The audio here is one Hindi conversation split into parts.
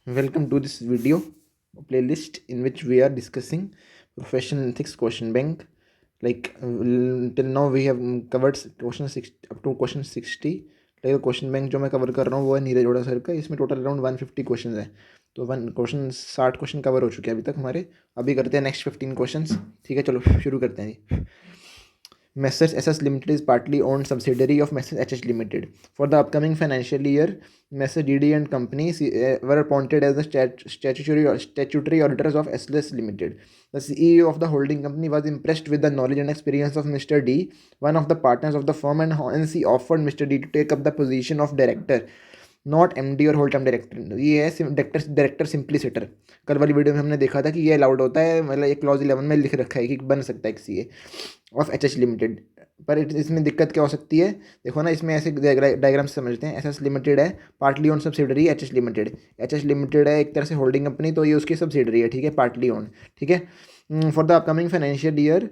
Welcome to this video playlist in which we are discussing professional ethics question bank. Till now we have covered question 6 up to question 60. Like question bank जो मैं कवर कर रहा हूँ वो है नीरज ओड़ा सर का. इसमें टोटल अराउंड 150 क्वेश्चन है. तो 60 क्वेश्चन कवर हो चुके हैं अभी तक हमारे. अभी करते हैं नेक्स्ट 15 क्वेश्चन. ठीक है, चलो शुरू करते हैं जी. Messrs SS Limited is partly owned subsidiary of Messrs HH Limited. For the upcoming financial year, Messrs DD and Company were appointed as the statutory auditors of SS Limited. The CEO of the holding company was impressed with the knowledge and experience of Mr. D, one of the partners of the firm, and hence he offered Mr. D to take up the position of director, not MD और होल टाइम डायरेक्टर. ये है डायरेक्टर सिंप्लिसिटर. कल वाली वीडियो में हमने देखा था कि ये अलाउड होता है, मतलब एक क्लॉज 11 में लिख रखा है कि बन सकता है किसी ऑफ एच एच लिमिटेड. पर इसमें दिक्कत क्या हो सकती है, देखो ना, इसमें ऐसे डायग्राम से समझते हैं. एच एच लिमिटेड है, partly own subsidiary H H limited. H H limited है एक तरह से होल्डिंग कंपनी, तो ये उसकी सब्सिडरी है. ठीक है, पार्टली ओन. ठीक है. For the upcoming financial year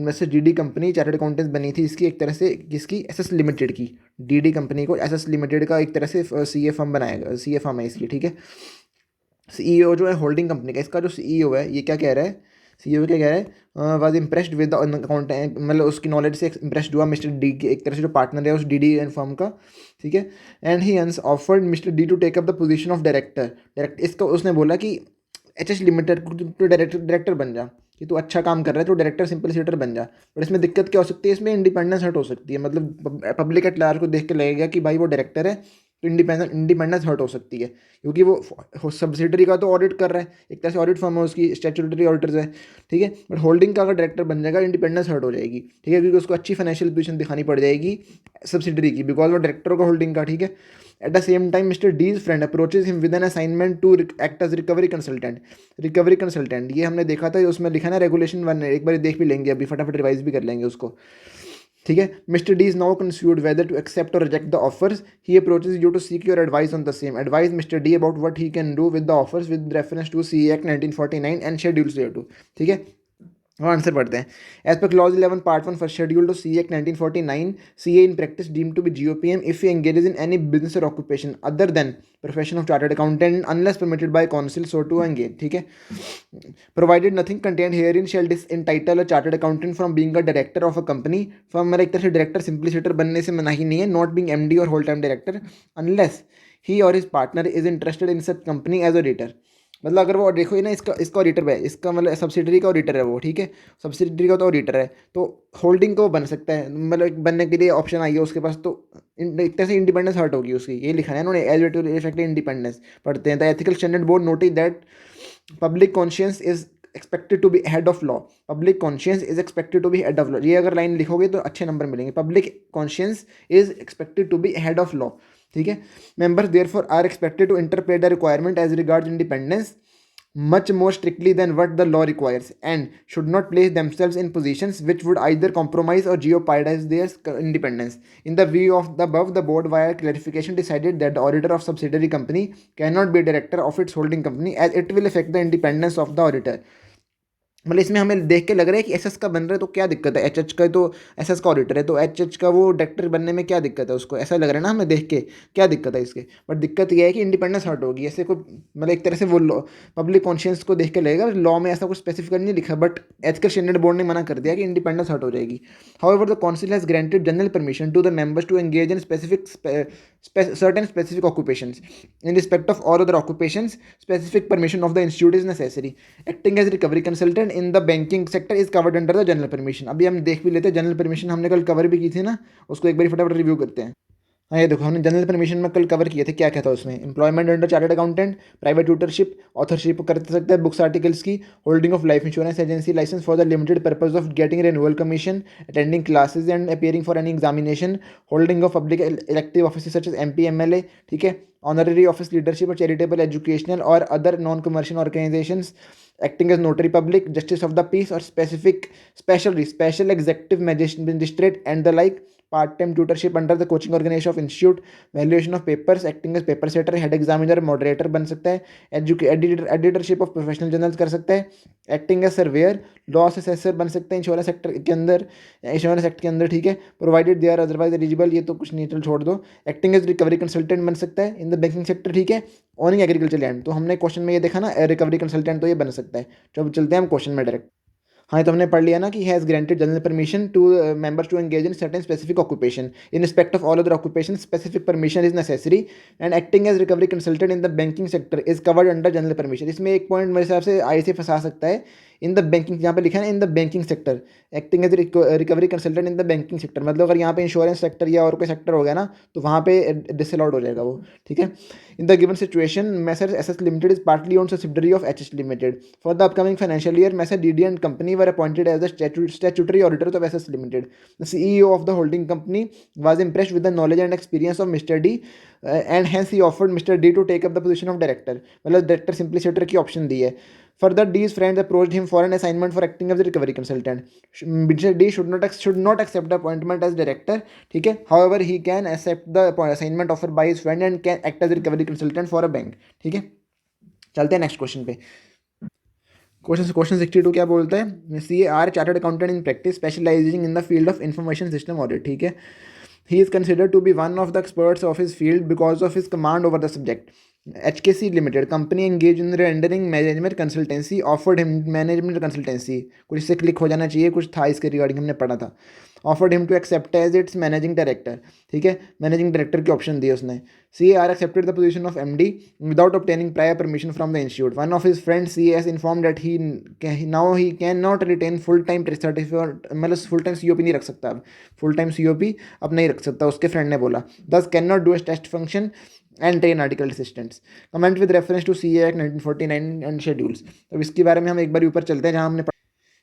वैसे डी कंपनी चार्टर्ड अकाउंटेंट्स बनी थी इसकी एक तरह से, किसकी, एस एस लिमिटेड की. डी कंपनी को एस एस लिमिटेड का एक तरह से सी ए फर्म बनाएगा. सी ए फर्म है इसकी. ठीक है. सीईओ जो है होल्डिंग कंपनी का, इसका जो सीईओ है ये क्या कह रहा है, सीईओ क्या कह रहा है, was impressed with the account, मतलब उसकी नॉलेज से इम्प्रेस्ड हुआ मिस्टर डी के, एक तरह से जो पार्टनर है उस डी डी एंड फर्म का. ठीक है. And he has offered mister D to take up the position of director. इसका उसने बोला कि एच एच लिमिटेड तो डायरेक्टर बन जा, कि तू अच्छा काम कर रहा है तो डायरेक्टर सिंपल बन जा. बट इसमें दिक्कत क्या हो सकती है, इसमें इंडिपेंडेंस हट हो सकती है. मतलब पब्लिक एट लार्ज को देख के लगेगा कि भाई वो डायरेक्टर है, तो इंडिपेंडेंस हर्ट हो सकती है, क्योंकि वो सब्सिडरी का तो ऑडिट कर रहा है, एक तरह से ऑडिट फर्म है उसकी, स्टैट्यूटरी ऑडिटर्स है. ठीक है. बट होल्डिंग का अगर डायरेक्टर बन जाएगा, इंडिपेंडेंस हर्ट हो जाएगी. ठीक है, क्योंकि उसको अच्छी फाइनेंशियल पोजीशन दिखानी पड़ जाएगी सब्सिडरी की, बिकॉज वो डायरेक्टर होगा होल्डिंग का. ठीक है. At the same time mister D's friend approaches him with an assignment to act as recovery consultant. ये हमने देखा था, उसमें लिखा ना रेगुलेशन 1, एक बार देख भी लेंगे, अभी फटाफट रिवाइज भी कर लेंगे उसको. ठीक है. Mister D is now confused whether to accept और reject the offers. He approaches you to seek your advice on the same. Advise Mister D about what he can do with the offers with reference to C act 1949 and schedule CO2. ठीक है. आंसर पढ़ते हैं. एज पर clause 11 part 1 first schedule to C act 1949, C A in practice deem to B GOPM if he engages in any business और occupation other than profession of chartered accountant unless permitted by council so to engage. ठीक है. Provided nothing contained herein shall dis entitle a chartered accountant from being a director of a company. From मेरा एक तरह से डायरेक्टर सिंप्लिसिटर बनने से मना ही नहीं है, नॉट बीइंग MD और whole time director unless he और his partner is interested in such company as auditor. मतलब अगर वो देखो ये ना, इसका ऑडिटर है, इसका मतलब सब्सिडरी का ऑडिटर है वो. ठीक है. सब्सिडरी का तो ऑडिटर है, तो होल्डिंग को बन सकता है, मतलब बनने के लिए ऑप्शन आई है उसके पास, तो एक तरह से इंडिपेंडेंस हर्ट होगी उसकी. ये लिखा है उन्होंने, एज टू इफेक्ट इंडिपेंडेंस. पढ़ते हैं. The ethical standard board notice that public conscience is expected to be head of law. Public conscience is expected to be head of law. ये अगर लाइन लिखोगे तो अच्छे नंबर मिलेंगे. Public conscience is expected to be head of law. ठीक है. Members therefore are expected to interpret the requirement as regards independence much more strictly than what the law requires and should not place themselves in positions which would either compromise or jeopardize their independence. In the view of the above, the board via clarification decided that the auditor of subsidiary company cannot be a director of its holding company as it will affect the independence of the auditor. मतलब इसमें हमें देख के लग रहा है कि एसएस का बन रहा है तो क्या दिक्कत है, एचएच का तो एसएस का ऑडिटर है, तो एचएच का वो डायरेक्टर बनने में क्या दिक्कत है उसको, ऐसा लग रहा है ना हमें देख के, क्या दिक्कत है इसके. बट दिक्कत ये है कि इंडिपेंडेंस हर्ट होगी. ऐसे कोई मतलब एक तरह से वो पब्लिक कॉन्शियंस को देख के लगेगा, लॉ में ऐसा कुछ स्पेसिफिक नहीं लिखा, बट एथिकल स्टैंडर्ड बोर्ड ने मना कर दिया कि इंडिपेंडेंस हर्ट हो जाएगी. However the council has granted general permission to the members to engage in certain specific occupations. In respect of all other occupations, specific permission of the institute is necessary. Acting as recovery consultant in the banking sector is covered under the general permission. अभी हम देख भी लेते हैं जनरल परमिशन, हमने कल कवर भी की थी ना, उसको एक बार फटाफट रिव्यू करते हैं. हाँ, ये देखो हमने जनरल परमिशन में कल कवर किए थे. क्या क्या था उसमें, employment under chartered accountant, private tutorship, authorship कर सकता है बुक्स आर्टिकल्स की, holding of life insurance agency licence for the limited purpose of getting renewal commission, attending classes and appearing for any examination, holding of public elective office such as MP MLA. ठीक है. ऑनररी ऑफिस लीडरशिप और चैरिटेबल एजुकेशनल और other non commercial organisations, acting as notary public, justice of the peace or special executive magistrate and the like, part time tutorship under the coaching organisation of institute, valuation of papers, acting as paper setter, head examiner, moderator बन सकता है, एडिटरशिप ऑफ प्रोफेशनल जर्नल्स कर सकता है, acting as surveyor, loss assessor बन सकते हैं इंश्योरेंस सेक्टर के अंदर, इंश्योरेंस एक्ट के अंदर, ठीक है, provided they are otherwise eligible, ये तो कुछ नहीं, चल छोड़ दो, एक्टिंग एज रिकवरी कंसल्टेंट बन सकता है इन द बैंकिंग सेक्टर, ठीक है, ओनिंग एग्रीकल्चर लैंड, तो हमने क्वेश्चन में ये देखा ना रिकवरी कंसल्टेंट, तो ये बन सकता है। जब चलते हैं हम क्वेश्चन में डायरेक्ट। हाँ, तो हमने पढ़ लिया ना कि has granted general permission to members to engage in certain specific occupation in respect of all other occupation specific permission is necessary and acting as recovery consultant in the banking sector is covered under general permission. इसमें एक पॉइंट मेरे हिसाब से आई से फंसा सकता है, इन द बैंकिंग, यहाँ पे लिखा है ना in the banking sector, acting as recovery consultant in the banking sector, मतलब अगर यहाँ पे इंश्योरेंस सेक्टर या और कोई सेक्टर हो गया ना तो वहाँ पे डिसअलाउड हो जाएगा वो, ठीक है। In the given situation Messrs SS limited is partly own subsidiary of HS limited for the upcoming financial year Messrs DD and company were appointed as the statutory auditors of SS Limited. The CEO of the holding company was impressed with the knowledge and experience of Mr. D and hence he offered Mr. D to take up the position of director. मतलब डायरेक्टर सिंप्लिसिटर की ऑप्शन दी है। Further, D's friends approached him for an assignment for acting as the recovery consultant. Mr. D should not accept the appointment as director. ठीक है, however he can accept the assignment offered by his friend and can act as a recovery consultant for a bank. ठीक है, चलते हैं नेक्स्ट क्वेश्चन पे। क्वेश्चन 62 क्या बोलता है, CAR chartered accountant in practice specialising in the field of information system audit, ठीक है। He is considered to be one of the experts of his field because of his command over the subject. HKC limited company engage in rendering management consultancy offered him management consultancy, कुछ इससे क्लिक हो जाना चाहिए, कुछ था इसके रिगार्डिंग हमने पढ़ा था। Offered him to accept as its managing director, ठीक है, मैनेजिंग डायरेक्टर की ऑप्शन दी उसने। CAR accepted the position of MD without obtaining prior permission from the institute. One of his friends CAS informed that now he cannot retain full time certificate, मतलब full time COP नहीं रख सकता अब, full time COP अब नहीं रख सकता, उसके फ्रेंड ने बोला। Thus cannot do a test function and train article assistants. Comment with reference to CA Act 1949 and schedules. अब इसके बारे में हम एक बार ऊपर चलते हैं, जहाँ हमने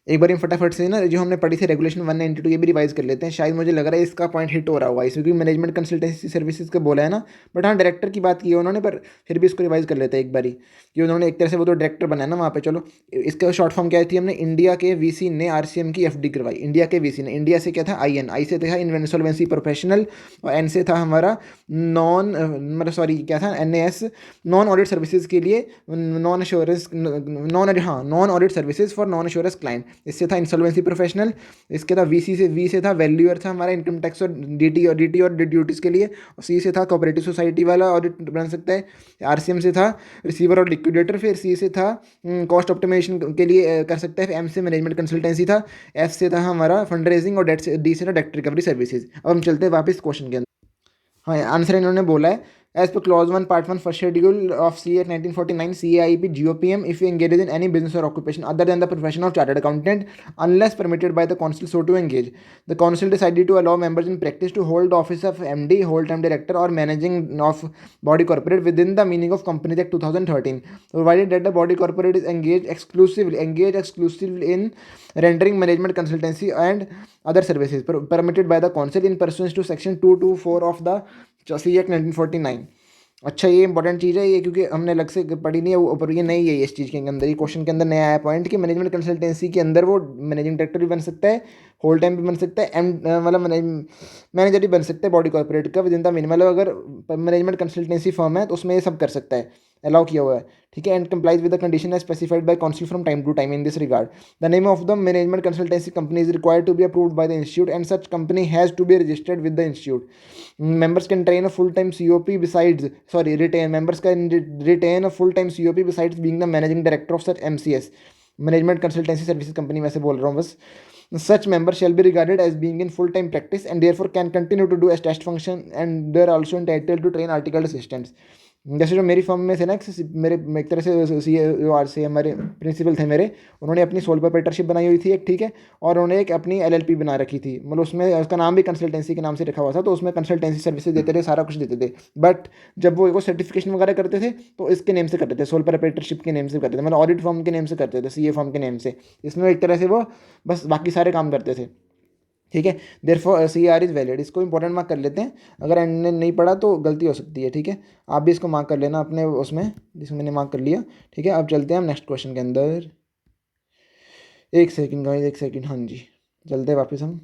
एक बार फटाफट से ना जो हमने पढ़ी थी रेगुलेशन 192 ये भी रिवाइज कर लेते हैं, शायद मुझे लग रहा है इसका पॉइंट हिट हो रहा होगा इसमें, क्योंकि मैनेजमेंट कंसल्टेंसी सर्विसेज का बोला है ना, बट हाँ डायरेक्टर की बात की है उन्होंने, पर फिर भी इसको रिवाइज कर लेते हैं एक बारी, कि उन्होंने एक तरह से वो तो डायरेक्टर बनाया ना वहाँ पे। चलो, इसका शॉर्ट फॉर्म क्या थी, हमने इंडिया के VC ने RCM की FD करवाई, इंडिया के VC ने, इंडिया से क्या था IN, आई से था इनसॉल्वेंसी प्रोफेशनल, और N से था हमारा नॉन, मतलब सॉरी क्या था NAS, नॉन ऑडिट सर्विसेज के लिए, non assurance non audit services for non assurance client, इससे था इंसॉल्वेंसी प्रोफेशनल, इसके था V से था वैल्यूअर था हमारा इनकम टैक्स और DT और ड्यूटीज़ के लिए, और C से था कोऑपरेटिव सोसाइटी वाला ऑडिट बन सकता है, RCM से था रिसीवर और लिक्विडेटर, फिर C से था कॉस्ट ऑप्टिमाइजेशन के लिए कर सकता है, M से मैनेजमेंट कंसल्टेंसी था, F से था हमारा फंड रेजिंग, और D से था डेट रिकवरी सर्विसेज। अब हम चलते हैं वापस क्वेश्चन के अंदर। हाँ, आंसर इन्होंने बोला है एज पर clause 1 part 1 first schedule of CA 1949 CAIP GOPM if you engage in any business or occupation other than the profession of chartered accountant unless permitted by the council so to engage. The council decided to allow members in practice to hold the office of MD, whole-time director or managing of body corporate within the meaning of Companies Act 2013, provided that the body corporate is engaged exclusively in rendering management consultancy and other services permitted by the council in pursuance to section 224 of the CA Act 1949। अच्छा, ये इंपॉर्टेंट चीज़ है ये, क्योंकि हमने अलग से पढ़ी नहीं है वो, ऊपर ये नहीं है इस चीज़ के अंदर, ये क्वेश्चन के अंदर नया आया पॉइंट कि मैनेजमेंट कंसल्टेंसी के अंदर वो मैनेजिंग डायरेक्टर भी बन सकता है, होल टाइम भी बन सकता है, मतलब मैनेजर भी बन सकता है बॉडी कॉर्पोरेट का विद इन द मीन, मतलब अगर मैनेजमेंट कंसल्टेंसी फर्म है तो उसमें ये सब कर सकता है, अलाउ किया हुआ है, ठीक है। And complies with the condition as specified by council from time to time in this regard. The name of the management consultancy company is required to be approved by the institute and such company has to be registered with the institute. Members can train a full-time COP besides, members can retain a full-time COP besides being the managing director of such MCS, Management Consultancy Services Company, मैं से बोल रहा हूँ बस। Such members shall be regarded as being in full-time practice and therefore can continue to do a test function and they are also entitled to train article assistants। जैसे जो मेरी फर्म में थे ना, मेरे एक तरह से हमारे प्रिंसिपल थे मेरे, उन्होंने अपनी सोल प्रोप्राइटरशिप बनाई हुई थी एक, ठीक है, और उन्होंने एक अपनी LLP बना रखी थी, मतलब उसमें उसका नाम भी कंसल्टेंसी के नाम से रखा हुआ था, तो उसमें कंसल्टेंसी सर्विसेज देते थे, सारा कुछ देते थे, बट जब वो सर्टिफिकेशन वगैरह करते थे तो इसके नेम से करते थे, सोल प्रोप्राइटरशिप के नेम से करते थे, मतलब ऑडिट फर्म के नेम से करते थे, CA फर्म के नेम से, इसमें एक तरह से वो बस बाकी सारे काम करते थे, ठीक है। देयरफॉर CAR इज़ वैलिड, इसको इंपॉर्टेंट मार्क कर लेते हैं, अगर ने नहीं पढ़ा तो गलती हो सकती है, ठीक है, आप भी इसको मार्क कर लेना अपने उसमें जिसमें मैंने मार्क कर लिया, ठीक है। अब चलते हैं हम नेक्स्ट क्वेश्चन के अंदर, एक सेकंड गाइस, एक सेकंड, हाँ जी, चलते हैं वापस हम।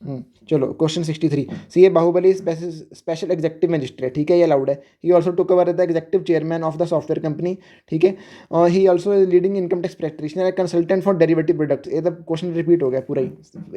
चलो क्वेश्चन 63, सी ए बाहुबली स्पेशल एग्जेक्टिव मजिस्ट्रेट, ठीक है, ये अलाउड है। He also took over the adjective chairman of the software company, ठीक है। He also leading income tax practitioner, consultant for derivative products. ये तो क्वेश्चन रिपीट हो गया पूरा ही,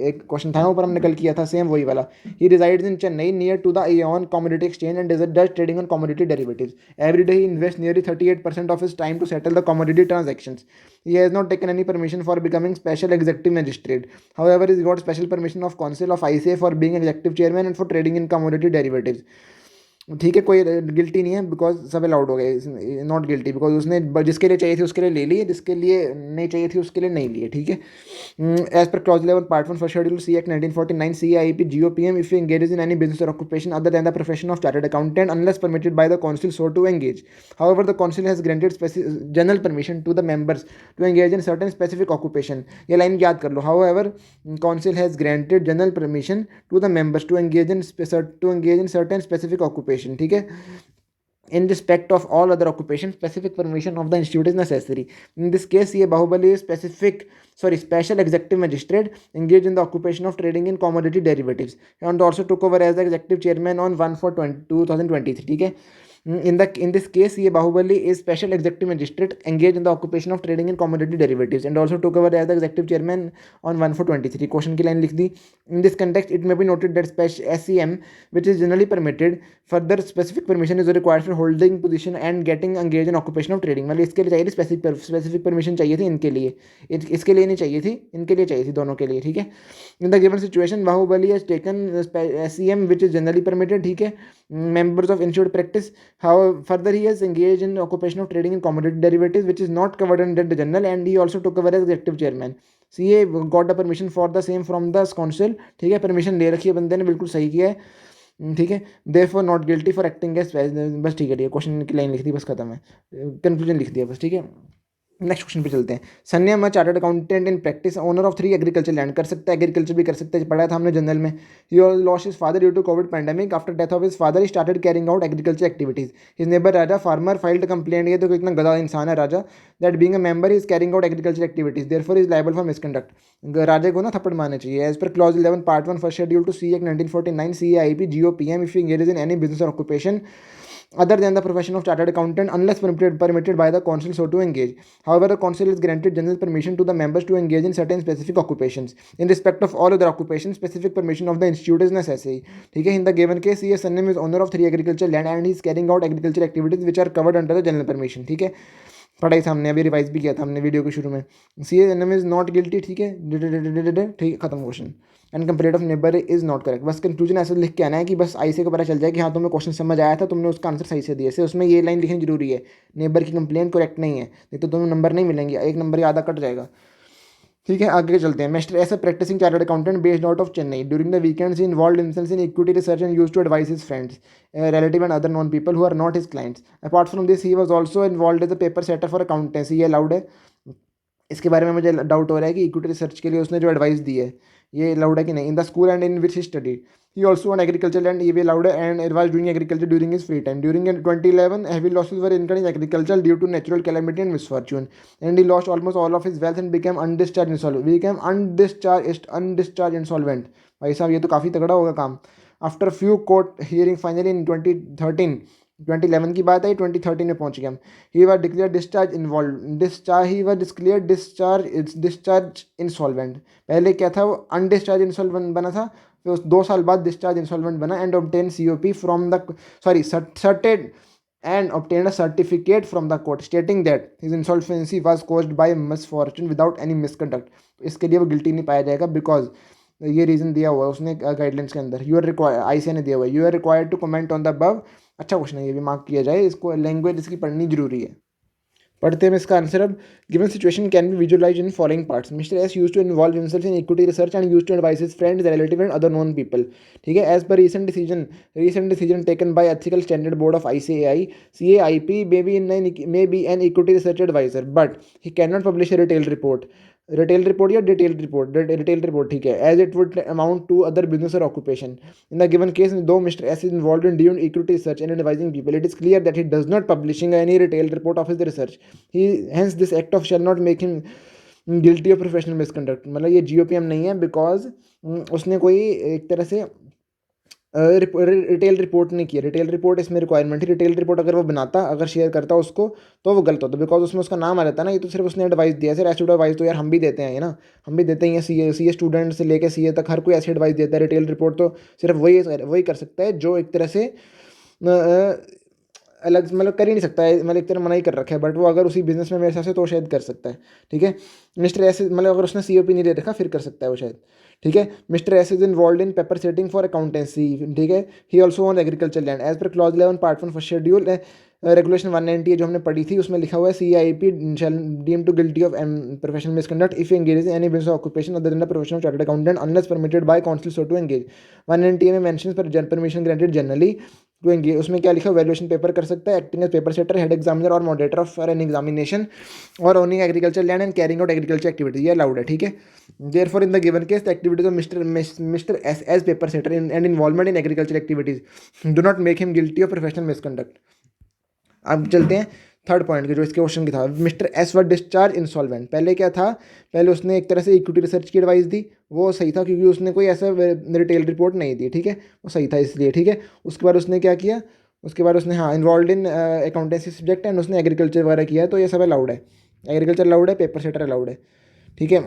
एक क्वेश्चन था ऊपर हमने कल किया था सेम वही वाला। He resides in Chennai near to the इओन commodity exchange and does trading on commodity derivatives. Every day he invest nearly 38% of his time to settle the commodity transactions. He has not taken any permission for becoming special executive magistrate. However, he got special permission of Council of ICA for being executive chairman and for trading in commodity derivatives. ठीक है, कोई गिल्टी नहीं है बिकॉज सब अलाउड हो गए, नॉट गिल्टी बिकॉज उसने जिसके लिए चाहिए थी उसके लिए ले लिए, जिसके लिए नहीं चाहिए थी उसके लिए नहीं लिए, ठीक है। एज पर clause 11 part 1 first schedule C act 1949 CIP GOPM, if he engages in any business or occupation other than the profession of chartered accountant unless permitted by the council so to engage. However, the council has granted general permission to the members to engage in certain specific occupation. ये लाइन याद कर लो, however council has granted general permission to the members to engage in certain specific occupation, ठीक है। In respect of all other occupations, specific permission of the institute is necessary. In this case, ये Baahubali special executive magistrate engaged in the occupation of trading in commodity derivatives and also took over as the executive chairman on 1/4/2023, ठीक है। In this case, ये Baahubali is special executive magistrate engaged in the occupation of trading in commodity derivatives and also took over as the executive chairman on 1/4/23. Question की लाइन लिख दी। In this context, it may be noted that SEM, which is generally permitted, further specific permission is required for holding position and getting engaged in occupation of trading। मतलब इसके लिए चाहिए थी specific permission चाहिए थी इनके लिए, इसके लिए नहीं चाहिए थी, इनके लिए चाहिए थी, दोनों के लिए, ठीक है। In the given situation, Baahubali has taken SEM which is generally permitted, ठीक है, members of institute practice. How further he has engaged in occupation of trading in commodity derivatives which is not covered under the general, and he also took over as executive chairman. CA got the permission for the same from the council, ठीक है, परमिशन ले रखी है बंदे ने, बिल्कुल सही किया है, ठीक है। therefore not guilty for acting as, बस ठीक है, क्वेश्चन की लाइन लिख दी, बस खत्म है, कंक्लूजन लिख दिया बस, ठीक है। नेक्स्ट क्वेश्चन पे चलते हैं। Sanya chartered accountant in practice, owner of 3 agriculture land, कर सकता है एग्रीकल्चर भी कर सकता है, पढ़ा था हमने जनरल में। He lost his father due to Covid pandemic, after death of his father he started carrying out agriculture activities. His neighbour Raja farmer filed complaint, ये तो कितना गधा इंसान है Raja, that being a member is carrying out agriculture activities, therefore is liable for misconduct. Raja को ना थप्पड़ मारना चाहिए। एज पर clause 11 part 1 first schedule to C act 1949 CIP GOPM, if he engages in any business or occupation other than the profession of chartered accountant unless permitted by the council so to engage. However, the council has granted general permission to the members to engage in certain specific occupations. In respect of all other occupations, specific permission of the institute is necessary, ठीक है। In the given case, he is surname is owner of 3 agricultural land and he is carrying out agricultural activities which are covered under the general permission, ठीक है। पढ़ाई था हमने, अभी रिवाइज भी किया था हमने वीडियो के शुरू में। C N is not guilty, ठीक है, ठीक है, खत्म question. And complete of neighbour is not correct, बस कंक्लूजन ऐसा लिख के आना है कि बस ICA को पता चल जाए कि हाँ तुम्हें क्वेश्चन समझ आया था, तुमने उसका आंसर सही से दिया से, उसमें ये लाइन लिखनी जरूरी है, नेबर की कंप्लेंट करेक्ट नहीं है, नहीं तो तुम्हें नंबर नहीं मिलेंगे, एक नंबर आधा कट जाएगा, ठीक है। आगे चलते हैं। Mister S practising chartered accountant based out of Chennai, during the weekends involve himself in equity research and used to advice his friends relative and other known people who are not his clients. Apart from this, he was also involved as a paper setter for accountancy. ये अलाउड है, इसके बारे में मुझे डाउट हो रहा है कि इक्विटी रिसर्च के लिए उसने जो एडवाइस दी है ये अलाउड है कि नहीं। In the school and in which he studied, he also on agriculture land, ये भी अलाउड है, and was doing agriculture during his free time. During 2011 heavy losses were incurred in agriculture due to natural calamity and misfortune, and he lost almost all of his wealth and became undischarged insolvent। भाई साहब ये तो काफ़ी तगड़ा होगा काम। After few court hearing finally in 2011 की बात है, 2013 में पहुंच गया। He was declare discharge insolvent. पहले क्या था, वो अनडिस्चार्ज इंसॉल्वेंट बना था, फिर 2 साल बाद डिस्चार्ज इंसॉल्वेंट बना, and obtain COP from the sorted and obtained a certificate from the court stating that his insolvency was caused by misfortune without any misconduct। इसके लिए वो गिल्टी नहीं पाया जाएगा बिकॉज ये रीज़न दिया हुआ है उसने गाइडलाइंस के अंदर, यू आर रिक्वायर, ICA ने दिया हुआ है, you are required to comment on the above. अच्छा क्वेश्चन है, ये भी मार्क किया जाए, इसको लैंग्वेज इसकी पढ़नी जरूरी है। पढ़ते हैं इसका आंसर अब। Given situation can be visualise in following parts. Mister S use to involve himself in equity research and use to advice his friends, relative and other known people, ठीक है। एज पर recent decision taken by ethical standard board of ICAI CAIP may be an equity research advisor but he cannot publish a retail report या डिटेल रिपोर्ट, ठीक है, as it would amount to other business और occupation. In the given case दो mister S is involve in doing equity research and advising people, it is clear that he does not publishing any retail report of his research, he hence this act of shall not make him guilty of professional misconduct, मतलब ये GOPM नहीं है बिकॉज उसने कोई एक तरह से रिटेल रिपोर्ट नहीं किया। रिटेल रिपोर्ट इसमें रिक्वायरमेंट थी। रिटेल रिपोर्ट अगर वो बनाता, अगर शेयर करता उसको, तो वो गलत होता बिकॉज उसमें उसका नाम आ जाता ना। ये तो सिर्फ उसने एडवाइस दिया। सर ऐसे एडवाइस तो यार हम भी देते हैं ना, हम भी देते हैं। CA स्टूडेंट से लेके CA तक हर कोई ऐसी एडवाइस देता है। रिटेल रिपोर्ट तो सिर्फ वही कर सकता है जो एक तरह से अलग मतलब कर ही नहीं सकता है, मतलब एक तरह मना ही कर रखा है। बट वो अगर उसी बिजनेस में मेरे हिसाब से तो शायद कर सकता है। ठीक है, मिस्टर एस मतलब अगर उसने COP नहीं दे रखा फिर कर सकता है वो शायद। ठीक है, mister S is involve in paper setting for accountancy. ठीक है, he also on agriculture land as पर clause 11 part 1 first schedule regulation 190 जो हमने पढ़ी थी, उसमें लिखा हुआ है CIP shall deem to guilty of professional misconduct if engage in any business occupation other than the profession of chartered accountant unless permitted by council so to engage. 190 में मेंशंस पर permission granted generally to engage. उसमें क्या लिखा, वैल्यूएशन पेपर कर सकता है, acting as paper setter, head examiner और मॉडरेटर ऑफ एन एग्जामिनेशन, और owning agriculture land and carrying out agriculture activities, ये अलाउड है। ठीक है, therefore in the given case the activities of mister S as paper setter and involvement in agriculture activities do not make him guilty of professional misconduct. अब चलते हैं थर्ड पॉइंट के, जो इसके क्वेश्चन की था। मिस्टर एस वर डिस्चार्ज इंसॉल्वेंट। पहले क्या था, पहले उसने एक तरह से इक्विटी रिसर्च की एडवाइस दी, वो सही था क्योंकि उसने कोई ऐसा रिटेल रिपोर्ट नहीं दी। ठीक है, वो सही था इसलिए। ठीक है, उसके बाद उसने क्या किया, उसके बाद उसने हाँ involve in accountancy subject and उसने एग्रीकल्चर वगैरह किया है, तो ये सब अलाउड है। एग्रीकल्चर अलाउड है, पेपर सेटर अलाउड है। ठीक है,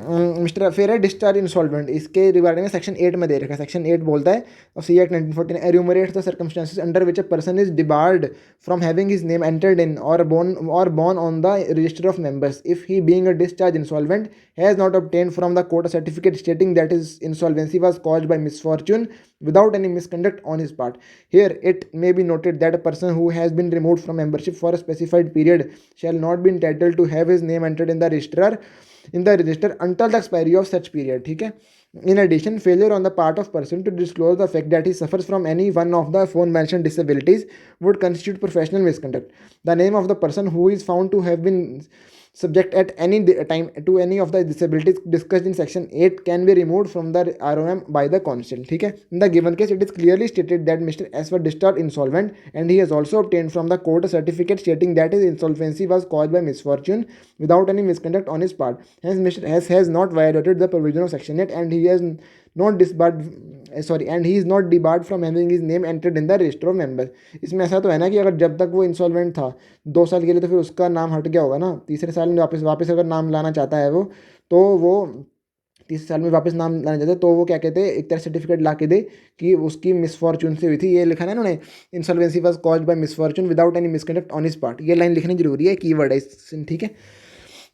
मिस्टर फिर है डिस्चार्ज इंसॉल्वेंट। इसके रिगार्डिंग में सेक्शन 8 में दे रखा है। सेक्शन 8 बोलता है और C act 1914 enumerates the circumstances under which a person is debarred from having his name entered in और born on the register of members if he being a discharged insolvent has not obtained from the court a certificate stating that his insolvency was caused by misfortune without any misconduct on his part. Here it may be noted that a person who has been removed from membership for a specified period shall not be entitled to have his name entered in the register until the expiry of such period. ठीक है, in addition, failure on the part of person to disclose the fact that he suffers from any one of the aforementioned disabilities would constitute professional misconduct. The name of the person who is found to have been subject at any time to any of the disabilities discussed in section 8 can be removed from the ROM by the council. ठीक है, in the given case it is clearly stated that Mr. S was discharged insolvent and he has also obtained from the court a certificate stating that his insolvency was caused by misfortune without any misconduct on his part. Hence Mr. S has not violated the provision of section 8 and he has not disbarred and he is not debarred from having his name entered in the register of members. इसमें ऐसा तो है ना कि अगर जब तक वो इंसॉल्वेंट था 2 साल के लिए, तो फिर उसका नाम हट गया होगा ना। तीसरे साल में वापस अगर नाम लाना चाहता है वो, तो वो तीसरे साल में वापस नाम लाना चाहता है, तो वो क्या कहते हैं, एक तरह सर्टिफिकेट ला के दे कि उसकी मिसफॉर्चून से हुई थी। ये लिखा ना इन्होंने, insolvency was caused by misfortune without any misconduct on his part. ये लाइन लिखनी जरूरी है, कीवर्ड है। ठीक है,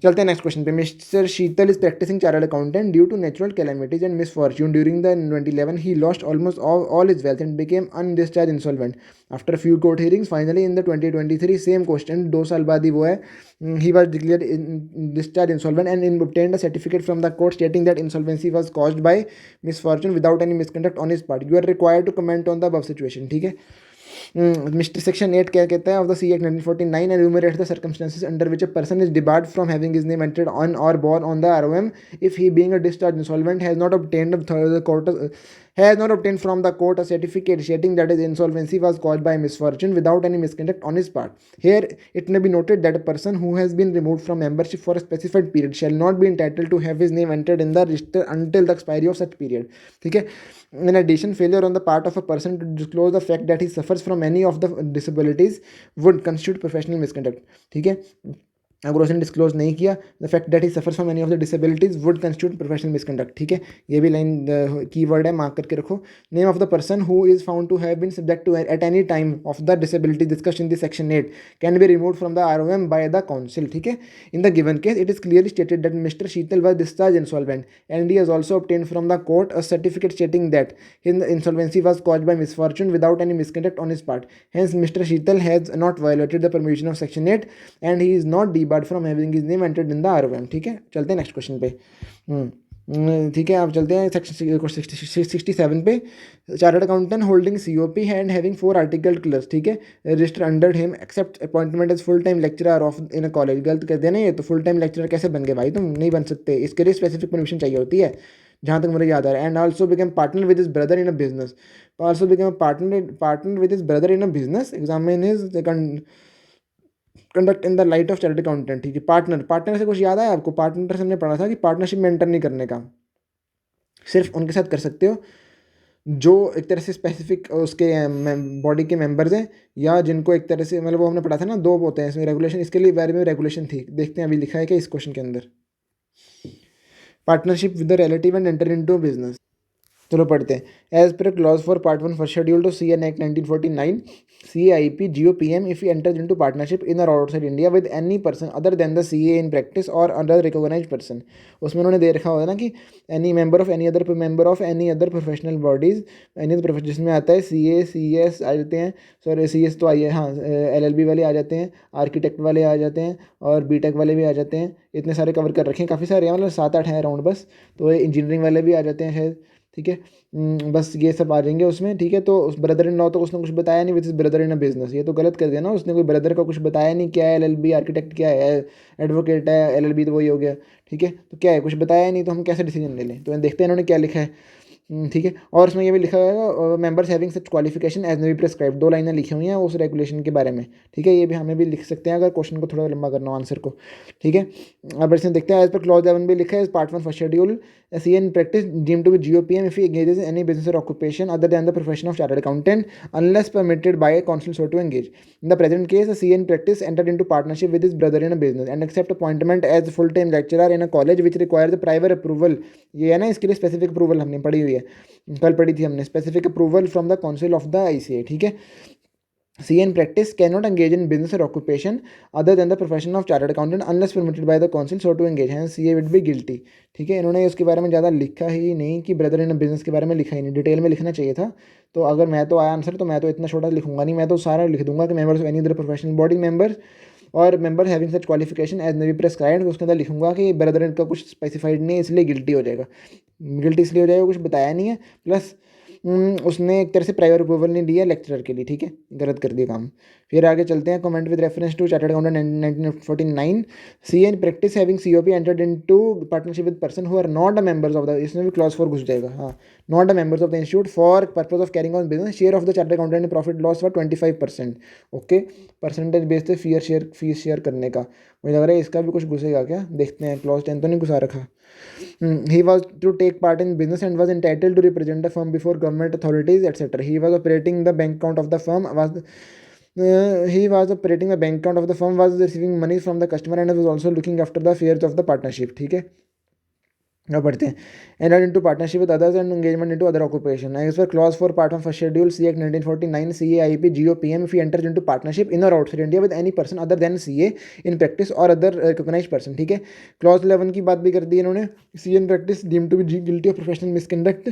चलते हैं नेक्स्ट क्वेश्चन पे। Mister Sheetal is practising chartered accountant due to natural calamities and misfortune during the 2011 he lost almost all his wealth and became undischarge insolvent after few court hearings. Finally in the 2023 same question, 2 साल बाद ही वो है, he was declared discharged insolvent and obtained a certificate from the court stating that insolvency was caused by misfortune without any misconduct on his part. You are required to comment on the above situation. ठीक है, मिस्टर सेक्शन 8 क्या कहता है, of the C act 1949 enumerates the circumstances under which a person is debarred from having his name entered on or borne on the ROM if he being a discharged insolvent has not obtained from the court a certificate stating that his insolvency was caused by misfortune without any misconduct on his part. Here it may be noted that a person who has been removed from membership for a specified period shall not be entitled to have his name entered in the register until the expiry of such period. ठीक है, in addition, failure on the part of a person to disclose the fact that he suffers from any of the disabilities would constitute professional misconduct. ठीक है, अगर उसने डिस्क्लोज नहीं किया, the fact that he suffers from any of the disabilities would constitute professional misconduct. ठीक है, ये भी लाइन कीवर्ड है, मार्क करके रखो। Name of the person who is found to have been subject to at any time of the disability discussed in this section 8 can be remove from the ROM by the council. ठीक है, in the given case it is clearly stated that mister Sheetal was discharge insolvent and he has also obtained from the court a certificate stating that his insolvency was caused by misfortune without any misconduct on his part. Hence Mr. Sheetal has not violated the provision of section 8 and he is not debarred from having his name entered in the ROM. ठीक है, चलते हैं नेक्स्ट क्वेश्चन पे। ठीक है, आप चलते हैं सेक्शन 67 पे। Chartered accountant holding COP and having 4 article clerks. ठीक है, register under him accept appointment as full time lecturer of in a college. गलत कर देना, ये तो फुल टाइम लेक्चरर कैसे बन गए भाई, तुम नहीं बन सकते, इसके लिए स्पेसिफिक परमिशन चाहिए होती है, जहाँ तक मुझे याद आ रहा है। And also become partner with his brother in a business. Partner with his brother in a business, examine his conduct in the light of chartered accountant, ठीक है। पार्टनर से कुछ याद आया आपको? पार्टनर से हमने पढ़ा था कि पार्टनरशिप में एंटर नहीं करने का, सिर्फ उनके साथ कर सकते हो जो एक तरह से स्पेसिफिक उसके बॉडी के मेंबर्स हैं, या जिनको एक तरह से मतलब वो हमने पढ़ा था ना, दो होते हैं इसमें रेगुलेशन, इसके लिए बारे में रेगुलेशन थी। देखते हैं अभी लिखा है क्या इस क्वेश्चन के अंदर। Partnership with the relative and enter into business. चलो पढ़ते हैं। एज पर clause four part 1 first schedule to C N act 1949 CAIP GOPM if he enters into partnership in or outside India with any person other than the CA in practice or other recognized person। उसमें उन्होंने दे रखा होगा ना कि any member of any other professional bodies, जिसमें आता है CA CS आ जाते हैं, सॉरी CS तो आइए, हाँ LLB वाले आ जाते हैं, आर्किटेक्ट वाले आ जाते हैं, और BTech वाले भी आ जाते हैं। इतने सारे कवर कर रखे हैं, काफ़ी सारे हैं, मतलब 7-8 हैं अराउंड बस। तो इंजीनियरिंग वाले भी आ जाते हैं शायद, ठीक है। बस ये सब आ जाएंगे उसमें, ठीक है। तो उस ब्रदर इन लॉ तो उसने कुछ बताया नहीं, with is brother in a business, ये तो गलत कर दिया ना उसने, कोई ब्रदर का कुछ बताया नहीं। क्या है LLB, आर्किटेक्ट क्या है, एडवोकेट है, LLB तो वही हो गया, ठीक है। तो क्या है, कुछ बताया नहीं, तो हम कैसे डिसीजन ले लें? तो देखते हैं इन्होंने क्या लिखा है, ठीक है। और उसमें ये भी लिखा है members having such qualification as may be prescribe, 2 लाइनें लिखी हुई हैं उस रेगुलेशन के बारे में, ठीक है। ये भी हमें भी लिख सकते हैं अगर क्वेश्चन को थोड़ा लंबा करना हो आंसर को, ठीक है। अब इसमें देखते हैं, एज पर क्लॉज 11 भी लिखा है, part 1 first schedule CA in practice deemed to be GOPM if he engages in any business or occupation other than the profession of chartered accountant unless permitted by a council so to engage. In the present case, a CA in practice entered into partnership with his brother in a business and accept appointment as full-time lecturer in a college which requires the private approval। ये है ना, इसके लिए स्पेसिफिक अप्रूवल हमने पढ़ी हुई है, कल पढ़ी थी हमने, specific approval from the council of the ICA, ठीक है। CA in practice cannot engage in business or occupation other than the profession of chartered accountant unless permitted by the council so to engage, hence CA would be guilty, ठीक है। इन्होंने उसके बारे में ज़्यादा लिखा ही नहीं, कि ब्रदर इन बिजनेस के बारे में लिखा ही नहीं, डिटेल में लिखना चाहिए था। तो अगर मैं तो आया आंसर, तो मैं तो इतना छोटा लिखूंगा नहीं, मैं तो सारा लिख दूंगा कि members of any other professional body members और member having such qualification as may be prescribed, उसके अंदर लिखूंगा कि ब्रदर इन का कुछ स्पेसिफाइड नहीं है, इसलिए गिल्टी हो जाएगा। गिल्टी इसलिए हो जाएगा कुछ बताया नहीं है, प्लस उसने एक तरह से प्राइवेट अप्रूवल नहीं दिया लेक्चरर के लिए, ठीक है। गलत कर दिया काम। फिर आगे चलते हैं, comment with reference to chartered accountant 1949 CA in practice having COP entered into partnership with person who are not a members of the, इसमें भी क्लॉज 4 घुस जाएगा, हाँ, not a members of the institute for purpose of carrying on business, share of the chartered accountant in profit loss for 25%, okay. Percentage base पे फीस शेयर करने का, मुझे लग रहा है इसका भी कुछ घुसेगा क्या, देखते हैं। क्लॉज 10 तो नहीं घुसा रखा। He was to take part in business and was entitled to represent the firm before government authorities, etc. He was operating the bank account of the firm, was receiving money from the customer and was also looking after the affairs of the partnership, ठीक है। अब पढ़ते हैं, entered into partnership with others and engagement into other occupation as per clause 4 part 1 first schedule C Act 1949 CAIP GOPM if he enters into partnership in or outside India with any person other than CA in practice or other recognized person, ठीक है। clause 11 की बात भी कर दी इन्होंने, CA in practice deemed to be guilty of professional misconduct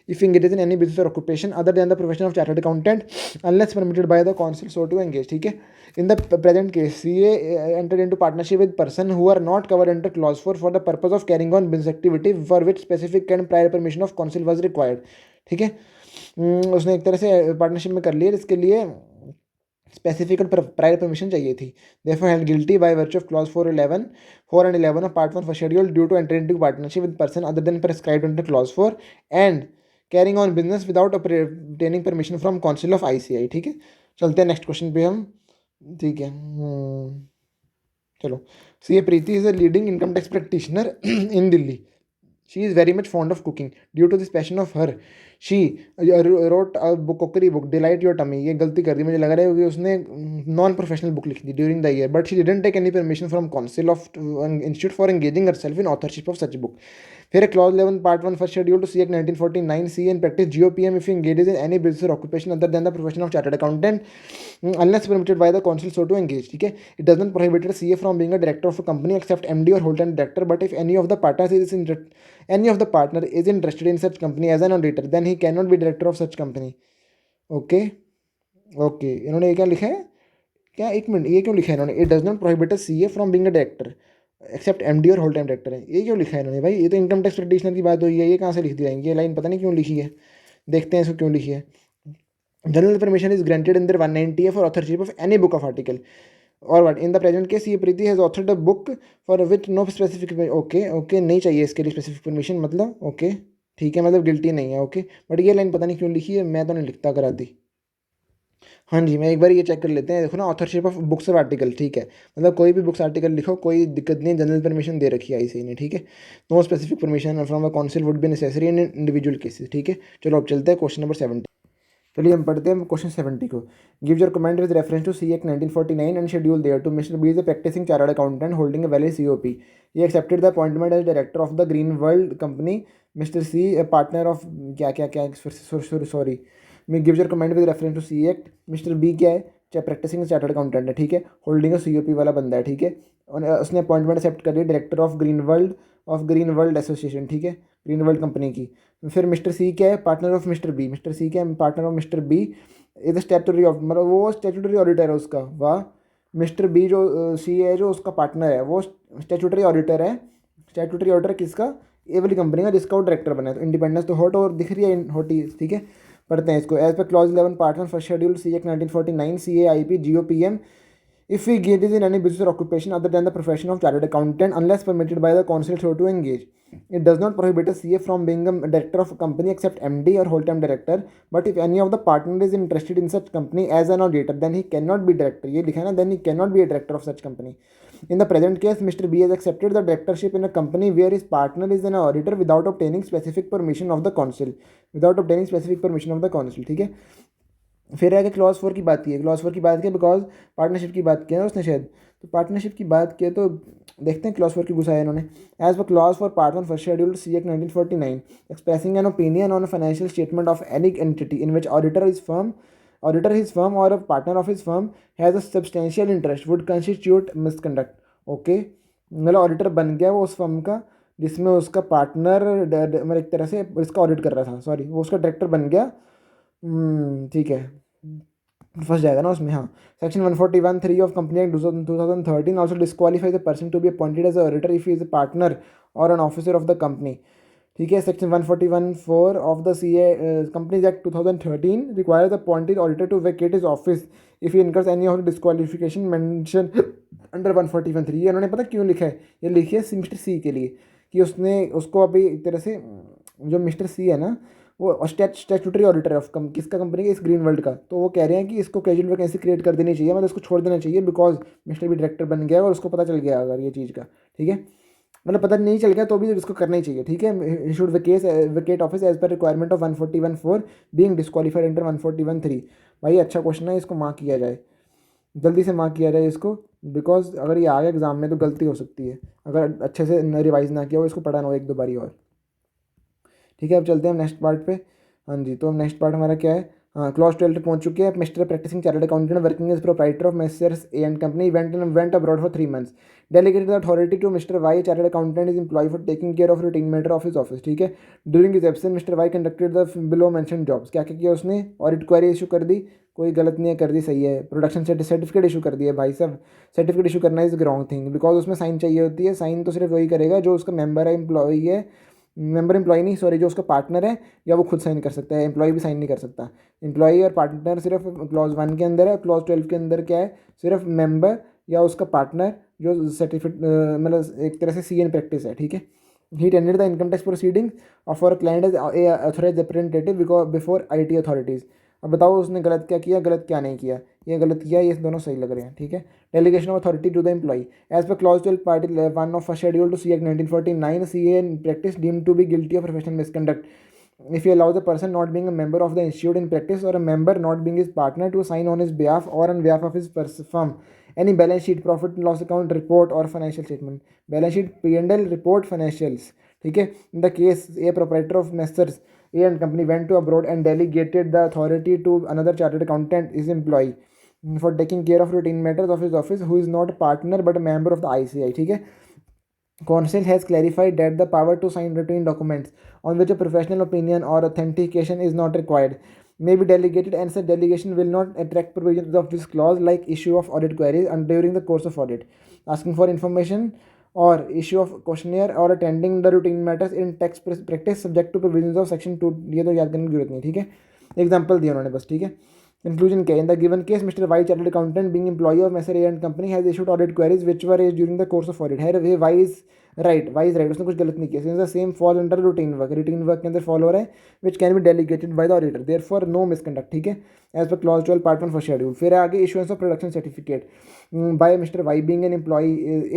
if engages in any business or occupation other than the profession of chartered accountant unless permitted by the council so to engage, ठीक है। In the present case, CA entered into partnership with person who are not covered under clause 4 for the purpose of carrying on business activity for which specific and prior permission of council was required, ठीक है। उसने एक तरह से पार्टनरशिप में कर लिया जिसके लिए स्पेसिफिक और प्रायर परमिशन चाहिए थी। Therefore held guilty by virtue of clause 4 and 11 of part 1 first schedule due to entering into partnership with person other than prescribed under clause 4 and carrying on business without obtaining permission from council of ICI, ठीक है। चलते हैं नेक्स्ट क्वेश्चन पे हम, ठीक है। चलो, CA Preeti is a leading income tax practitioner in Delhi. She is very much fond of cooking. Due to this passion of her, she wrote a book, cookery book, Delight Your Tummy। ये गलती कर दी, मुझे लग रहा है कि उसने नॉन प्रोफेशनल बुक लिख दी during the year, but she didn't take any permission from council of institute for engaging herself in authorship of such book. फिर clause 11 part 1 first schedule to CA 1949 CA in practice GOPM if he engages in any business or occupation other than the profession of chartered accountant unless permitted by the council so to engage, ठीक है। It does not prohibit a CA from being a director of a company except MD or whole-time director, but if any of the partner is interested in such company as an auditor then he cannot be director of such company, okay. Okay, इन्होंने ये क्या लिखा है, क्या, एक मिनट, ये क्यों लिखा है इन्होंने, it does not prohibit a CA from being a director except MD और होल टाइम डायरेक्टर है, ये क्यों लिखा है इन्होंने भाई? ये तो इनकम टैक्स प्रैक्टिशनर की बात हुई है, ये कहाँ से लिख दी जाएंगी? ये लाइन पता नहीं क्यों लिखी है, देखते हैं इसको क्यों लिखी है। General permission is granted under 190 for authorship of any book of article और what in the present case ये Preeti has authored a book for which no specific, okay नहीं चाहिए इसके लिए स्पेसिफिक परमिशन, मतलब ओके ठीक है, मतलब गिल्टी नहीं है, ओके। बट ये लाइन पता नहीं क्यों लिखी है, मैं तो नहीं लिखता, करा दी। हाँ जी, मैं एक बार ये चेक कर लेते हैं। देखो ना, ऑथरशिप ऑफ बुक्स और आर्टिकल, ठीक है, मतलब कोई भी बुक्स आर्टिकल लिखो, कोई दिक्कत नहीं, जनरल परमिशन दे रखी है आईसीएआई ने, ठीक है। No specific permission from a council would be necessary in individual cases, ठीक है। चलो अब चलते हैं क्वेश्चन नंबर 70। चलिए हम पढ़ते हैं क्वेश्चन 70 को। Give your comment with reference to C act 1949 and schedule thereto mister B is a practising chartered accountant holding a valid COP. ये accepted the appointment as director of the Green World company. Mister C a partner of क्या क्या क्या, सॉरी, मैं give your comment with reference to C act. Mister B क्या है, चाहे प्रैक्टिसिंग चार्टर्ड अकाउंटेंट है, ठीक है, होल्डिंग अ सीओपी वाला बंदा है, ठीक है, और उसने अपॉइंटमेंट एक्सेप्ट कर ली director of Green World association, ठीक है, ग्रीन वर्ल्ड कंपनी की। फिर मिस्टर सी क्या है, partner of mister B. Mister C क्या है, partner of mister B is statutory of, मतलब वो स्टैट्यूटरी ऑडिटर है उसका। वाह। मिस्टर बी जो सी है, जो उसका पार्टनर है, वो स्टैट्यूटरी ऑडिटर है। स्टैट्यूटरी ऑडिटर किसका, ए वाली कंपनी का जिसका वो डायरेक्टर बना है। तो इंडिपेंडेंस तो हॉट और दिख रही है होटी, ठीक है। पढ़ते हैं इसको। एज पर clause 11 part 1 first schedule C act 1949 C A I P G O P M, if we engage in any business or occupation other than the profession of chartered accountant unless permitted by the council so to engage. It does not prohibit a CA from being a director of a company except MD or whole-time director. But if any of the partner is interested in such company as an auditor, then he cannot be director. ये लिखा है ना, then he cannot be a director of such company. In the present case, Mr. B has accepted the directorship in a company where his partner is an auditor without obtaining specific permission of the council. Without obtaining specific permission of the council, ठीक है। फिर आगे क्लॉज 4 की बात की है। क्लॉज 4 की बात की बिकॉज पार्टनरशिप की बात किया ना उसने शायद, तो पार्टनरशिप की बात की तो देखते हैं क्लॉज 4 की घुसाया इन्होंने। एज पर clause four part 1 first schedule C act 1949 expressing an opinion on financial statement of any entity in which auditor his firm और a partner of his firm has a substantial interest would constitute misconduct. Okay, मतलब ऑडिटर बन गया वो उस फर्म का जिसमें उसका पार्टनर मतलब एक तरह से इसका ऑडिट कर रहा था, सॉरी, वो उसका डायरेक्टर बन गया। ठीक है, फंस जाएगा ना उसमें। हाँ, section 141(3) of company act 2013 also disqualifies the person to be appointed as auditor if is a partner और an officer of the company, ठीक है। Section 141(4) of the C A companies act 2013 requires the appointed auditor to vacate his office if he incurs any of the disqualification mention under 141(3). ये उन्होंने पता क्यों लिखा है, ये लिखी है मिस्टर सी के लिए कि उसने उसको अभी एक तरह से, जो मिस्टर सी है ना, वो स्टैट्यूटरी ऑडिटर है ऑफ किसका, कंपनी का, इस ग्रीन वर्ल्ड का। तो वो कह रहे हैं कि इसको कैजुअल वैकेंसी क्रिएट कर देनी चाहिए, मतलब इसको छोड़ देना चाहिए बिकॉज मिस्टर भी डायरेक्टर बन गया और उसको पता चल गया अगर ये चीज़ का, ठीक है, मतलब पता नहीं चल गया तो भी इसको करना ही चाहिए, ठीक है। Should vacate office as per requirement of 141(4) being disqualified under 141(3). भाई अच्छा क्वेश्चन है, इसको मार्क किया जाए, जल्दी से मार्क किया जाए इसको, बिकॉज अगर ये आ गया एग्जाम में तो गलती हो सकती है अगर अच्छे से रिवाइज ना किया हो, इसको पढ़ाना हो एक दो बारी और, ठीक है। अब चलते हैं हम नेक्स्ट पार्ट पे। हाँ जी, तो नेक्स्ट पार्ट हमारा क्या है, हाँ, क्लॉज 12 तक पहुंच चुके हैं। Mister practising chartered accountant working as proprietor of messrs A and company went abroad for 3 months। Delegated the authority to mister Y chartered accountant is employ for taking care of routine matter of his office, ठीक है। During his absence mister Y conducted the below mention jobs. क्या क्या किया उसने, ऑडिट क्वेरी इशू कर दी, कोई गलत नहीं है, कर दी, सही है। प्रोडक्शन सर्टिफिकेट इशू कर दिया, भाई साहब सर्टिफिकेट इशू करना इज रॉन्ग थिंग बिकॉज उसमें साइन चाहिए होती है। साइन तो सिर्फ वही करेगा जो उसका मेंबर है, एम्प्लॉई है, मेंबर एम्प्लॉय नहीं, सॉरी, जो उसका पार्टनर है, या वो खुद साइन कर सकता है, एम्प्लॉय भी साइन नहीं कर सकता। एम्प्लॉय और पार्टनर सिर्फ क्लॉज 1 के अंदर है, क्लॉज 12 के अंदर क्या है, सिर्फ मेंबर या उसका पार्टनर जो सर्टिफिकेट मतलब एक तरह से सी एन प्रैक्टिस है, ठीक है। He tendered the income tax proceeding of और client as authorise representative before IT authorities. अब बताओ उसने गलत क्या किया, गलत क्या नहीं किया, ये गलत किया, ये दोनों सही लग रहे हैं, ठीक है। Delegation of authority to the employ as पर clause 12 part 1 of first schedule to C act 1949 CA in practice deemed to be guilty of professional misconduct if he allows a person not being a member of the institute in practice or a member not being his partner to sign on his behalf or on behalf of his firm any balance sheet, profit and loss account report or financial statement, balance sheet, P&L report, financials, ठीक है। In the case a proprietor of Messrs A and company went to abroad and delegated the authority to another chartered accountant, his employee, for taking care of routine matters of his office, who is not a partner but a member of the ICI, ठीक है। Council has clarified that the power to sign routine documents on which a professional opinion or authentication is not required may be delegated, and such delegation will not attract provisions of this clause like issue of audit queries and during the course of audit, asking for information or issue of questionnaire or attending the routine matters in tax practice subject to provisions of section 2। ये तो याद करने की जरूरत नहीं, ठीक है, एग्जाम्पल दिया उन्होंने बस, ठीक है। कंक्लूजन क्या है? In the given case mister Y chartered accountant being employ of messrs A and company has issued audit queries which were raised during the course of audit. है Y is right, Y is right, उसने कुछ गलत नहीं किया। Since the same fall under routine work, routine work के अंदर फॉल हो रहा है, which can be delegated by the auditor, therefore no misconduct. ठीक है, एज पर क्लॉज 12 पार्ट 1 फर्स्ट शेड्यूल। फिर आगे issuance of production certificate by mister Y being an employ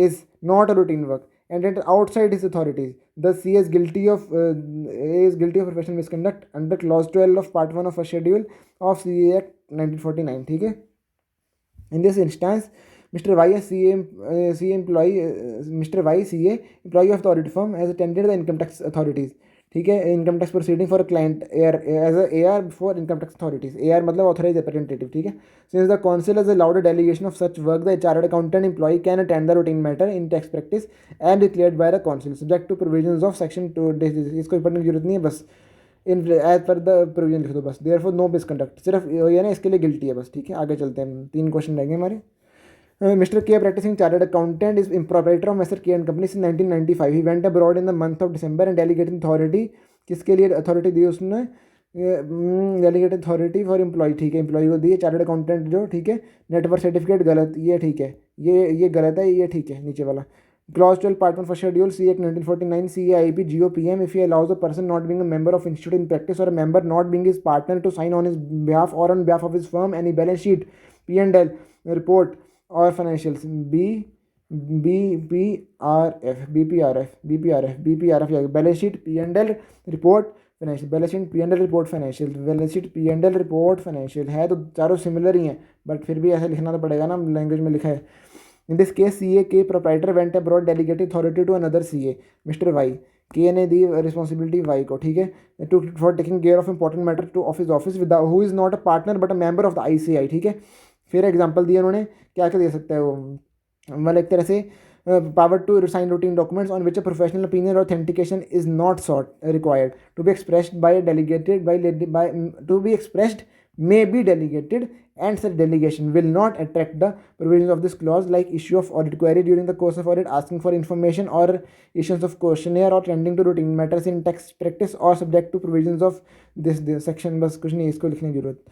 is not a routine work and it outside his authorities. Thus, he is guilty of professional misconduct under clause 12 of part 1 of a schedule of CA Act 1949. ठीक है, in this instance, Mr. Y, a CA employee, Mr. Y, CA employee of the audit firm, has attended the income tax authorities. ठीक है, income tax proceeding for client as A R for income tax authorities. A R मतलब ऑथराइज रिप्रेजेंटेटिव। ठीक है, since the council has allowed a delegation of such work the chartered accountant employ can attend the routine matter in tax practice and declared by the council subject to provisions of section 2। इसको पढ़ने की जरूरत नहीं है, बस in as per the provision लिख दो बस। देयरफॉर नो मिसकंडक्ट, सिर्फ ये ना इसके लिए गिल्टी है बस। ठीक है, आगे चलते हैं, 3 क्वेश्चन रहेंगे हमारे। Mr. K, practicing chartered accountant, is proprietor of Mr. K and Company since 1995. He went abroad in the month of December and delegated authority, किसके लिए अथॉरिटी दी उसने? Delegate authority for employ. ठीक है, एम्प्लॉय को दी। चार्टर्ड अकाउंटेंट जो, ठीक है, नेटवर्क सर्टिफिकेट गलत, ये ठीक है, ये गलत है, ये ठीक है नीचे वाला। Clause 12 part 1 first schedule C act 1949 CAIP GOPM if he allows a person not being a member of institute in practice or a member not being his partner to sign on his behalf or on behalf of his firm any balance sheet, P&L report or financials, BPRF balance sheet P&L report financial, balance sheet P&L report financial, balance sheet P&L report financial. है तो चारों सिमिलर ही हैं, बट फिर भी ऐसे लिखना तो पड़ेगा ना, लैंग्वेज में लिखा है। In this case CA K proprietor went abroad delegated authority to another CA, mister Y. K ने दी रिस्पॉन्सिबिलिटी वाई को। ठीक है, to for taking care of important matter to of his office with who is not a partner but a member of the ICI। ठीक है, फिर एग्जाम्पल दिया उन्होंने, क्या क्या दे सकता है वो, मतलब एक तरह से power to sign routine documents on which a professional opinion or authentication is not sought required to be expressed by delegated by to be expressed may be delegated, and such delegation will not attract the provisions of this clause, like issue of audit query during the course of audit, asking for information or issuance of questionnaire or tending to routine matters in tax practice or subject to provisions of this section। बस कुछ नहीं, इसको लिखने की जरूरत।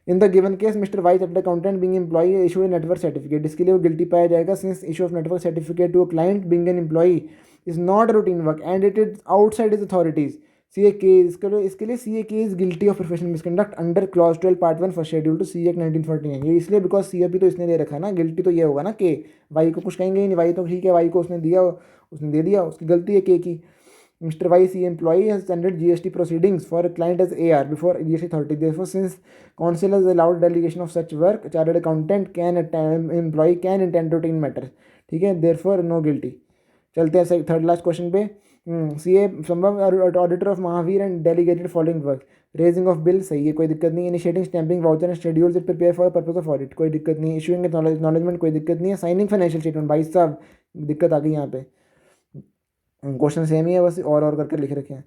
In the given case mister Y chartered accountant being employ issue a net worth certificate, इसके लिए वो गिल्टी पाया जाएगा since issue of net worth certificate to a client being an employ is not routine work and it is outside his authorities. CA इसके लिए CA is guilty of professional misconduct under clause 12 part 1 first schedule to CA 1949। ये इसलिए बिकॉज CAP तो इसने दे रखा है ना, गिल्टी तो ये होगा ना के। वाई को कुछ कहेंगे ही नहीं, वाई तो ठीक है, वाई को उसने दिया, उसने दे दिया, उसकी गलती है के की। Mr. Y, CA employee, has attended GST proceedings for a client as AR before GST authority. Therefore, since council has allowed delegation of such work, chartered accountant employee can intend routine matters. ठीक है, therefore no guilty। चलते हैं थर्ड लास्ट क्वेश्चन पे। CA संभव auditor of Mahavir and delegated following work. Raising of bill सही है, कोई दिक्कत नहीं। Initiating stamping voucher and schedules it prepare for purpose of audit, कोई दिक्कत नहीं। इशूइंग एक्नॉलेजमेंट, कोई दिक्कत नहीं है। साइनिंग फाइनेंशियल स्टेटमेंट, भाई साहब दिक्कत आ गई यहाँ पे, क्वेश्चन सेम ही है, बस और करके लिख रखे हैं।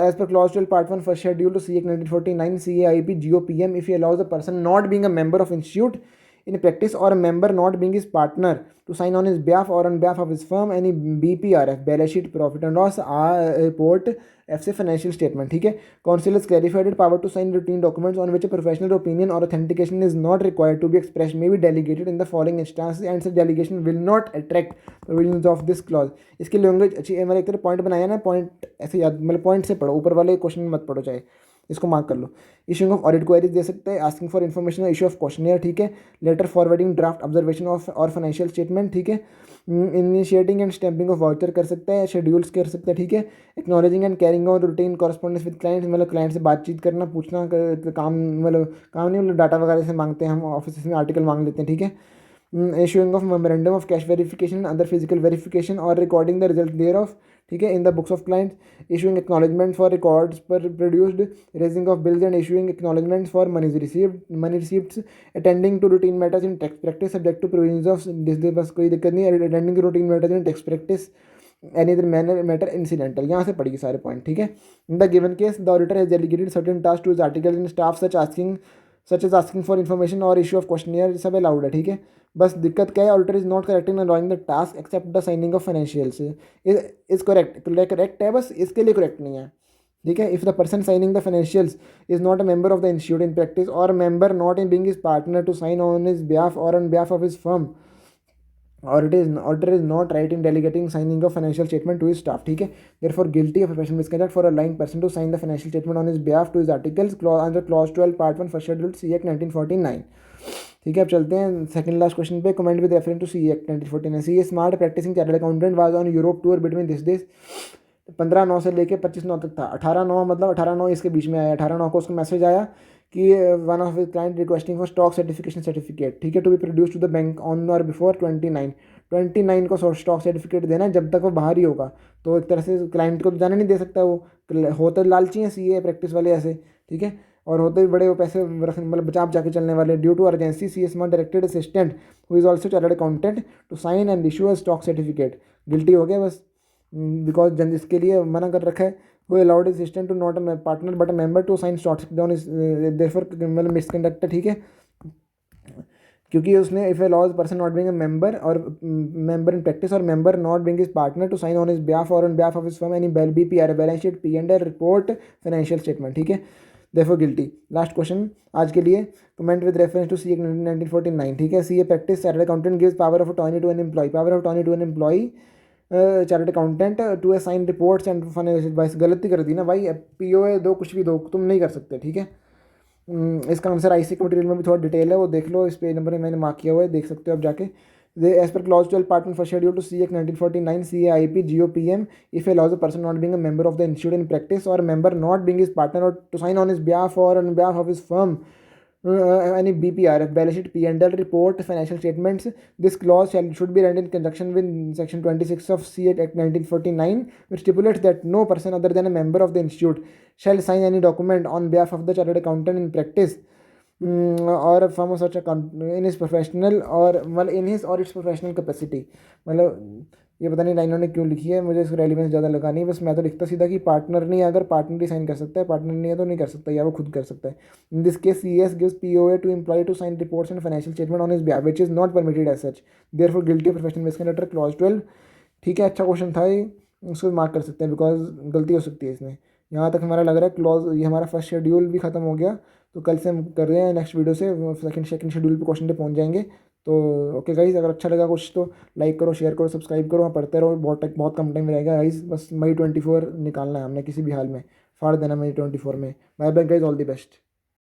एज पर clause 12 part 1 first schedule to CA 1949 CAIP GOPM if he allows a person not being a member of institute in practice or a member not being his partner to sign on his behalf or on behalf of his firm any BPRF balance sheet profit and loss report FC financial statement। ठीक है, council has clarified its power to sign routine documents on which a professional opinion or authentication is not required to be expressed may be delegated in the following instances and such delegation will not attract provisions of this clause। इसकी लैंग्वेज अच्छी, मतलब एक तरह पॉइंट बनाया ना, पॉइंट ऐसे याद, मतलब पॉइंट से पढ़ो, ऊपर वाले क्वेश्चन में मत पढ़ो, चाहे इसको मार्क कर लो। इशूइंग ऑफ ऑडिट क्वेरीज दे सकते हैं, asking for information, issue of questionnaire. ठीक है, letter forwarding draft observation of और फाइनेंशियल स्टेटमेंट। ठीक है, initiating and stamping of voucher कर सकता है, शेड्यूल्स कर सकता है। ठीक है, acknowledging and carrying on routine correspondence with clients, मतलब क्लाइंट से बातचीत करना, पूछना, काम काम नहीं, मतलब डाटा वगैरह से मांगते हैं हम, ऑफिस में आर्टिकल मांग लेते हैं। ठीक है, issuing of memorandum of cash verification and other physical verification or recording the result thereof। ठीक है, in the books of clients, issuing acknowledgement for records per produced, raising of bills and issuing acknowledgements for money receipts, attending to routine matters in tax practice subject to provisions of this। बस कोई दिक्कत नहीं है, attending to routine matters in tax practice any other matter incidental। यहाँ से पढ़िए सारे पॉइंट। ठीक है, in the given case the auditor has delegated certain tasks to his articles in staff such as asking for information or issue of questionnaire, सब अलाउड है। ठीक है, बस दिक्कत क्या है, auditor is not correct in allowing the task except the signing of financials. Is correct है, बस इसके लिए करेक्ट नहीं है। ठीक है. If the person signing the financials is not a member of the institute in practice और member not in being his partner to sign on his behalf और on behalf of his firm और auditor is not right in delegating signing of financial statement to his staff. ठीक है. Therefore guilty of professional misconduct for allowing person to sign the financial statement on his behalf to his articles under clause 12 part 1 first schedule C Act 1949. ठीक है. अब चलते हैं सेकंड लास्ट क्वेश्चन पे. Comment with reference to C act 1949. C A smart practising chartered accountant was on Europe tour between this days 15/9 से लेके 25/9 तक था. 18/9 मतलब 18/9 इसके बीच में आया. 18/9 को उसको मैसेज आया कि one of his client requesting for stock certification certificate. ठीक है. To be produce to the bank on or before 29 को स्टॉक सर्टिफिकेट देना है जब तक वो बाहर ही होगा. तो एक तरह से क्लाइंट को तो जाने नहीं दे सकता. वो होते लालची हैं सी ए प्रैक्टिस वाले ऐसे. ठीक है. और होते भी बड़े वो पैसे मतलब बचा जाके चलने वाले. Due to urgency C S directed assistant who is also chartered accountant to sign and issue a stock certificate. Guilty हो गया बस. बिकॉज जन इसके लिए मना कर रखा है. वो allowed assistant to not a partner but a member to sign stock down is therefore मतलब मिसकंडक्ट. ठीक है. क्योंकि उसने if allows person not being a member और मेंबर इन प्रैक्टिस और member not being his partner to sign on his behalf और on behalf of his firm any BPR balance sheet P&L report financial statement. ठीक है. Therefore guilty. लास्ट क्वेश्चन आज के लिए. Comment with reference to C act 1949. ठीक है. C A practice chartered accountant gives power of attorney to an employ. Power of attorney to an employ chartered accountant to assign reports and financial advice. गलती कर दी ना भाई. POA दो कुछ भी दो तुम नहीं कर सकते. ठीक है. इसका आंसर IC मटेरियल में भी थोड़ा डिटेल है वो देख लो. इस पेज नंबर में मैंने मार्क किया हुआ है देख सकते हो आप जाके. एज पर clause 12 part 1 first schedule to C act 1949 CAIP GOPM if allows a person not being a member of the institute in practice or member not being his partner or to sign on his behalf or on behalf of his firm any BPR balance sheet P&L report financial statements. This clause should be read in conjunction with section 26 of C Act 1949 which stipulates that no person other than a member of the institute shall sign any document on behalf of the chartered accountant in practice or a firm of such account in his professional or well in his or its professional capacity. मतलब ये पता नहीं लाइनों ने क्यों लिखी है. मुझे इसका रेलिवेंस ज़्यादा लगा नहीं. बस मैं तो लिखता सीधा कि पार्टनर नहीं है. अगर पार्टनर ही साइन कर सकता है पार्टनर नहीं है तो नहीं कर सकता या वो खुद कर सकता है. In this case CS gives POA to employee to sign reports and financial statement on his behalf which is not permitted as such. Therefore guilty of professional misconduct clause 12. ठीक है. अच्छा क्वेश्चन था ये. उसको मार्क कर सकते हैं बिकॉज गलती हो सकती है इसमें. यहाँ तक हमारा लग रहा है क्लॉज ये हमारा फर्स्ट शेड्यूल भी खत्म हो गया. तो कल से हम कर रहे हैं नेक्स्ट वीडियो से सेकंड शेड्यूल पे क्वेश्चन पे पहुँच जाएंगे. तो ओके गाइस अगर अच्छा लगा कुछ तो लाइक करो शेयर करो सब्सक्राइब करो. पढ़ते रहो. बहुत कम टाइम रहेगा गाइस. बस May 24 निकालना है हमने किसी भी हाल में. फाड़ देना May 24 में. Bye bye guys. All the best.